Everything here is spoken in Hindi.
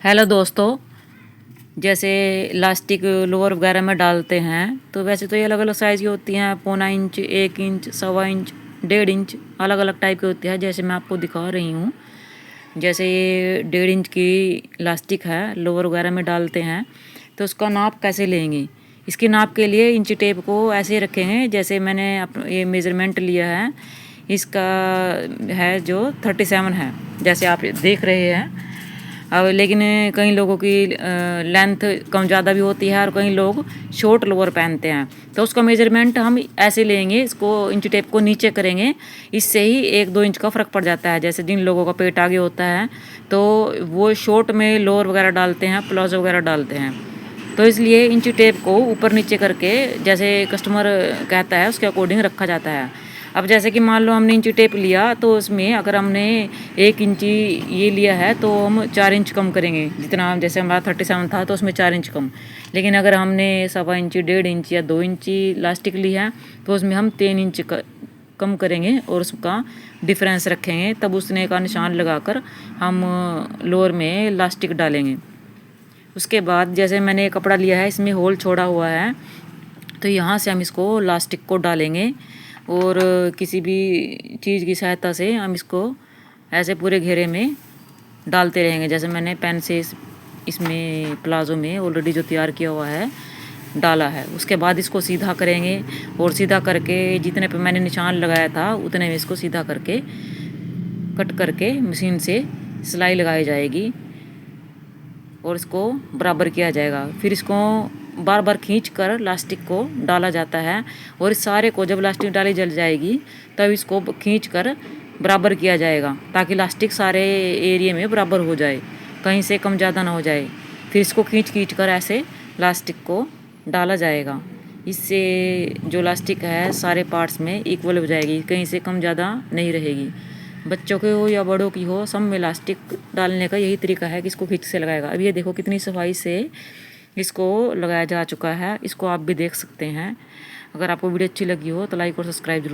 हेलो दोस्तों, जैसे इलास्टिक लोअर वगैरह में डालते हैं तो वैसे तो ये अलग अलग साइज़ की होती हैं। 0.25 इंच, 1 इंच, 1.25 इंच, 1.5 इंच, अलग अलग टाइप की होती है। जैसे मैं आपको दिखा रही हूँ, जैसे ये 1.5 इंच की इलास्टिक है, लोअर वगैरह में डालते हैं तो उसका नाप कैसे लेंगे। इसके नाप के लिए इंची टेप को ऐसे रखेंगे जैसे मैंने ये मेज़रमेंट लिया है। इसका है जो 37 है, जैसे आप देख रहे हैं। अब लेकिन कई लोगों की लेंथ कम ज़्यादा भी होती है और कई लोग शॉर्ट लोअर पहनते हैं, तो उसका मेजरमेंट हम ऐसे लेंगे। इसको इंच टेप को नीचे करेंगे, इससे ही 1-2 इंच का फ़र्क पड़ जाता है। जैसे जिन लोगों का पेट आगे होता है तो वो शॉर्ट में लोअर वगैरह डालते हैं, प्लाजो वगैरह डालते हैं, तो इसलिए इंच टेप को ऊपर नीचे करके जैसे कस्टमर कहता है उसके अकॉर्डिंग रखा जाता है। अब जैसे कि मान लो हमने इंची टेप लिया तो उसमें अगर हमने 1 इंची ये लिया है तो हम 4 इंच कम करेंगे। जितना जैसे हमारा 37 था तो उसमें 4 इंच कम। लेकिन अगर हमने 1.25 इंची, 1.5 इंच या 2 इंची लास्टिक ली है तो उसमें हम 3 इंच कम करेंगे और उसका डिफरेंस रखेंगे। तब उसने का निशान लगाकर हम लोअर में लास्टिक डालेंगे। उसके बाद जैसे मैंने कपड़ा लिया है, इसमें होल छोड़ा हुआ है, तो यहाँ से हम इसको लास्टिक को डालेंगे और किसी भी चीज़ की सहायता से हम इसको ऐसे पूरे घेरे में डालते रहेंगे। जैसे मैंने पेन से इसमें प्लाजो में ऑलरेडी जो तैयार किया हुआ है डाला है। उसके बाद इसको सीधा करेंगे और सीधा करके जितने पे मैंने निशान लगाया था उतने में इसको सीधा करके कट करके मशीन से सिलाई लगाई जाएगी और इसको बराबर किया जाएगा। फिर इसको बार बार खींच कर लास्टिक को डाला जाता है और इस सारे को जब लास्टिक डाली जल जाएगी तब इसको खींच कर बराबर किया जाएगा, ताकि लास्टिक सारे एरिया में बराबर हो जाए, कहीं से कम ज़्यादा ना हो जाए। फिर इसको खींच खींच कर ऐसे लास्टिक को डाला जाएगा। इससे जो लास्टिक है सारे पार्ट्स में इक्वल हो जाएगी, कहीं से कम ज़्यादा नहीं रहेगी। बच्चों के हो या बड़ों की हो, सब में इलास्टिक डालने का यही तरीका है कि इसको खींच से लगाएगा। अब ये देखो कितनी सफाई से इसको लगाया जा चुका है। इसको आप भी देख सकते हैं। अगर आपको वीडियो अच्छी लगी हो तो लाइक और सब्सक्राइब जरूर।